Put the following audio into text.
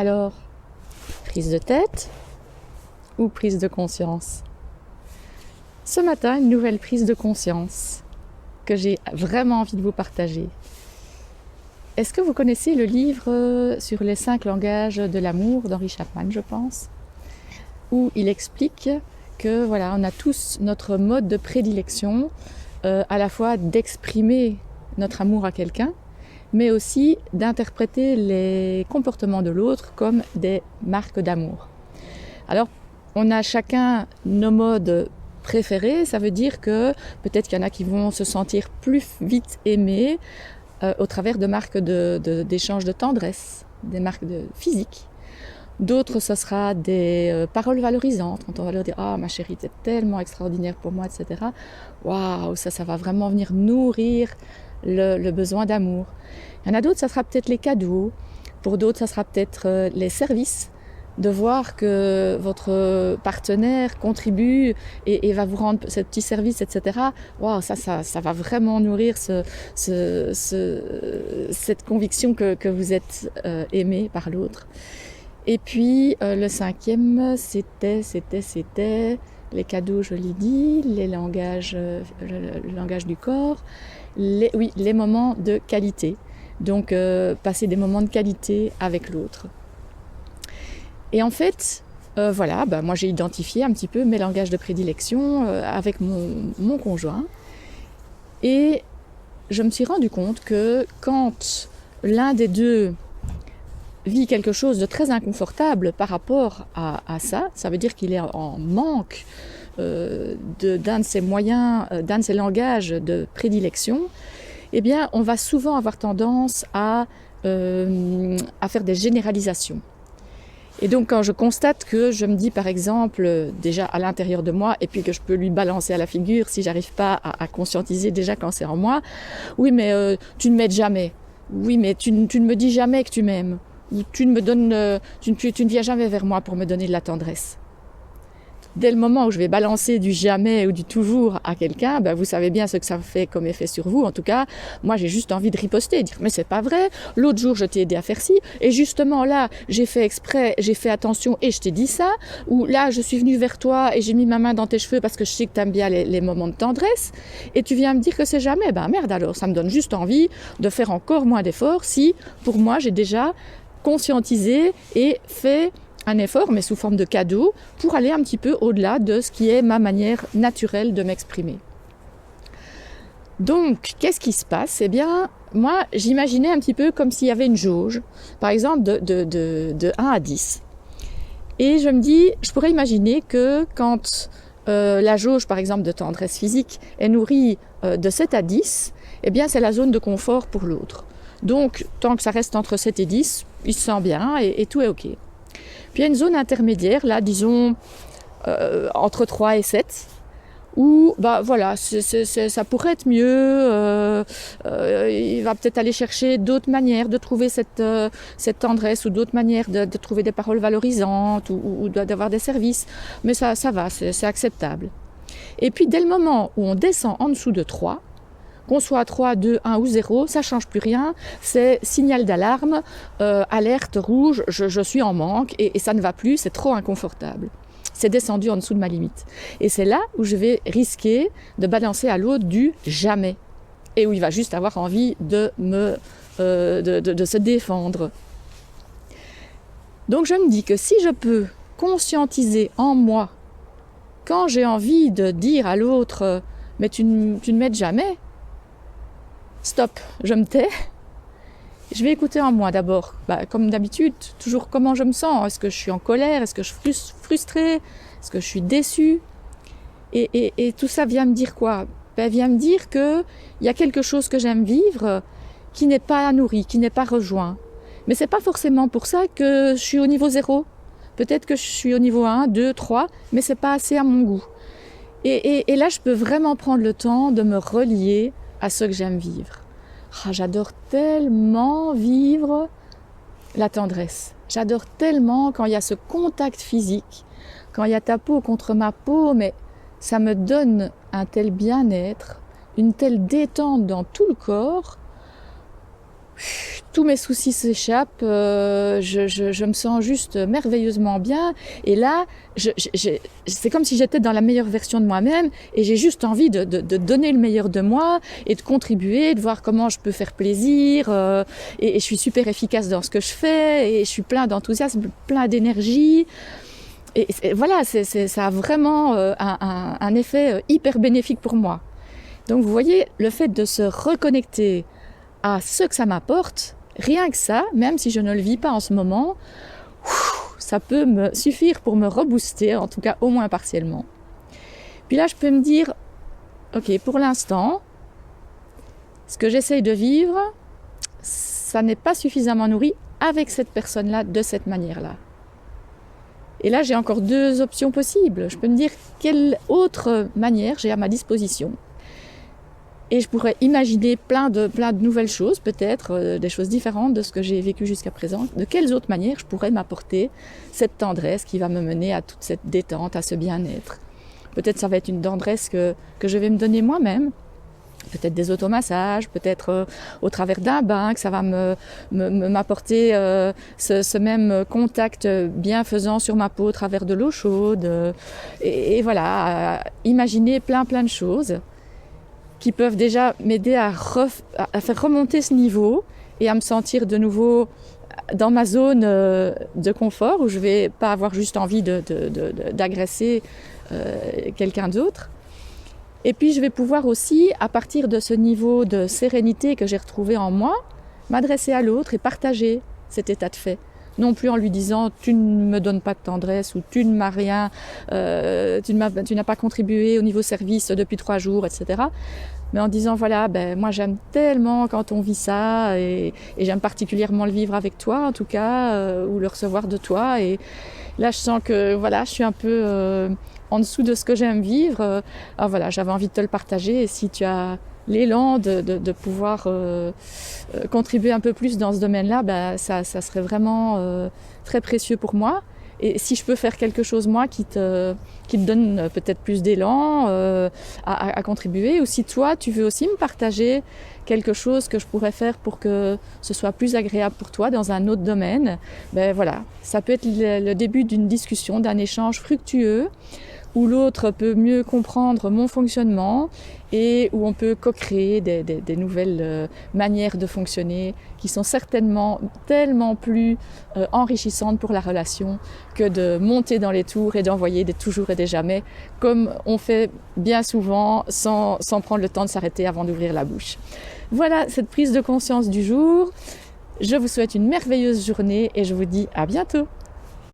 Alors, prise de tête ou prise de conscience? Ce matin, une nouvelle prise de conscience que j'ai vraiment envie de vous partager. Est-ce que vous connaissez le livre sur les 5 langages de l'amour d'Henri Chapman, je pense, où il explique que voilà, on a tous notre mode de prédilection, à la fois d'exprimer notre amour à quelqu'un, mais aussi d'interpréter les comportements de l'autre comme des marques d'amour. Alors, on a chacun nos modes préférés, ça veut dire que peut-être qu'il y en a qui vont se sentir plus vite aimés au travers de marques d'échange de tendresse, des marques physiques. D'autres, ce sera des paroles valorisantes, quand on va leur dire « Ah, ma chérie, t'es tellement extraordinaire pour moi, etc. » Waouh, ça va vraiment venir nourrir le besoin d'amour. Il y en a d'autres, ça sera peut-être les cadeaux. Pour d'autres, ça sera peut-être les services. De voir que votre partenaire contribue et va vous rendre ce petit service, etc. Waouh, ça va vraiment nourrir cette conviction que vous êtes aimé par l'autre. Et puis le 5e, c'était les cadeaux, je l'ai dit, le langage du corps, les moments de qualité. Donc passer des moments de qualité avec l'autre. Et en fait, moi j'ai identifié un petit peu mes langages de prédilection avec mon conjoint. Et je me suis rendu compte que quand l'un des deux vit quelque chose de très inconfortable par rapport à ça, ça veut dire qu'il est en manque d'un de ses moyens, d'un de ses langages de prédilection, eh bien on va souvent avoir tendance à faire des généralisations. Et donc quand je constate que je me dis par exemple déjà à l'intérieur de moi et puis que je peux lui balancer à la figure si j'arrive pas à conscientiser déjà quand c'est en moi, oui mais tu ne m'aides jamais, oui mais tu ne me dis jamais que tu m'aimes, ou tu ne viens jamais vers moi pour me donner de la tendresse. Dès le moment où je vais balancer du jamais ou du toujours à quelqu'un, vous savez bien ce que ça fait comme effet sur vous. En tout cas, moi j'ai juste envie de riposter, dire mais c'est pas vrai, l'autre jour je t'ai aidé à faire ci, et justement là j'ai fait exprès, j'ai fait attention et je t'ai dit ça, ou là je suis venue vers toi et j'ai mis ma main dans tes cheveux parce que je sais que t'aimes bien les moments de tendresse, et tu viens me dire que c'est jamais, merde alors, ça me donne juste envie de faire encore moins d'efforts si pour moi j'ai déjà conscientisé et fait un effort, mais sous forme de cadeau, pour aller un petit peu au-delà de ce qui est ma manière naturelle de m'exprimer. Donc, qu'est-ce qui se passe ? Eh bien, moi, j'imaginais un petit peu comme s'il y avait une jauge, par exemple de 1 à 10. Et je me dis, je pourrais imaginer que quand la jauge, par exemple, de tendresse physique est nourrie de 7 à 10, eh bien, c'est la zone de confort pour l'autre. Donc, tant que ça reste entre 7 et 10, il se sent bien et tout est OK. Puis il y a une zone intermédiaire, là, disons, entre 3 et 7, où, ça pourrait être mieux, il va peut-être aller chercher d'autres manières de trouver cette tendresse, ou d'autres manières de trouver des paroles valorisantes, ou d'avoir des services, mais ça va, c'est acceptable. Et puis, dès le moment où on descend en dessous de 3, qu'on soit à 3, 2, 1 ou 0, ça ne change plus rien, c'est signal d'alarme, alerte rouge, je suis en manque et ça ne va plus, c'est trop inconfortable. C'est descendu en dessous de ma limite. Et c'est là où je vais risquer de balancer à l'autre du jamais. Et où il va juste avoir envie de se défendre. Donc je me dis que si je peux conscientiser en moi, quand j'ai envie de dire à l'autre « mais tu ne m'aides jamais », stop, je me tais. Je vais écouter en moi d'abord, comme d'habitude, toujours comment je me sens. Est-ce que je suis en colère ? Est-ce que je suis frustrée ? Est-ce que je suis déçue ? Et tout ça vient me dire quoi ? Vient me dire qu'il y a quelque chose que j'aime vivre qui n'est pas nourri, qui n'est pas rejoint. Mais c'est pas forcément pour ça que je suis au niveau 0. Peut-être que je suis au niveau 1, 2, 3, mais c'est pas assez à mon goût. Et là, je peux vraiment prendre le temps de me relier à ce que j'aime vivre. J'adore tellement vivre la tendresse. J'adore tellement quand il y a ce contact physique, quand il y a ta peau contre ma peau, mais ça me donne un tel bien-être, une telle détente dans tout le corps. tous mes soucis s'échappent, je me sens juste merveilleusement bien. Et là, c'est comme si j'étais dans la meilleure version de moi-même et j'ai juste envie de donner le meilleur de moi et de contribuer, de voir comment je peux faire plaisir. Et je suis super efficace dans ce que je fais et je suis plein d'enthousiasme, plein d'énergie. Et voilà, ça a vraiment un effet hyper bénéfique pour moi. Donc vous voyez, le fait de se reconnecter à ce que ça m'apporte, rien que ça, même si je ne le vis pas en ce moment, ça peut me suffire pour me rebooster, en tout cas au moins partiellement. Puis là, je peux me dire, ok, pour l'instant, ce que j'essaye de vivre, ça n'est pas suffisamment nourri avec cette personne-là, de cette manière-là. Et là, j'ai encore 2 options possibles. Je peux me dire quelle autre manière j'ai à ma disposition. Et je pourrais imaginer plein de nouvelles choses, peut-être des choses différentes de ce que j'ai vécu jusqu'à présent. De quelles autres manières je pourrais m'apporter cette tendresse qui va me mener à toute cette détente, à ce bien-être. Peut-être ça va être une tendresse que je vais me donner moi-même. Peut-être des automassages, peut-être au travers d'un bain, que ça va m'apporter ce même contact bienfaisant sur ma peau au travers de l'eau chaude. Et voilà, imaginer plein de choses qui peuvent déjà m'aider à faire remonter ce niveau et à me sentir de nouveau dans ma zone de confort où je ne vais pas avoir juste envie d'agresser quelqu'un d'autre. Et puis je vais pouvoir aussi, à partir de ce niveau de sérénité que j'ai retrouvé en moi, m'adresser à l'autre et partager cet état de fait. Non plus en lui disant « tu ne me donnes pas de tendresse » ou « tu ne m'as rien, tu n'as pas contribué au niveau service depuis 3 jours », etc. Mais en disant « voilà, moi j'aime tellement quand on vit ça et j'aime particulièrement le vivre avec toi en tout cas, ou le recevoir de toi. » Et là je sens que voilà, je suis un peu en dessous de ce que j'aime vivre. Alors voilà, j'avais envie de te le partager et si tu as l'élan de pouvoir contribuer un peu plus dans ce domaine-là, ça serait vraiment très précieux pour moi. Et si je peux faire quelque chose, moi, qui te donne peut-être plus d'élan à contribuer, ou si toi, tu veux aussi me partager quelque chose que je pourrais faire pour que ce soit plus agréable pour toi dans un autre domaine, voilà, ça peut être le début d'une discussion, d'un échange fructueux, où l'autre peut mieux comprendre mon fonctionnement et où on peut co-créer des nouvelles manières de fonctionner qui sont certainement tellement plus enrichissantes pour la relation que de monter dans les tours et d'envoyer des toujours et des jamais, comme on fait bien souvent sans prendre le temps de s'arrêter avant d'ouvrir la bouche. Voilà cette prise de conscience du jour. Je vous souhaite une merveilleuse journée et je vous dis à bientôt.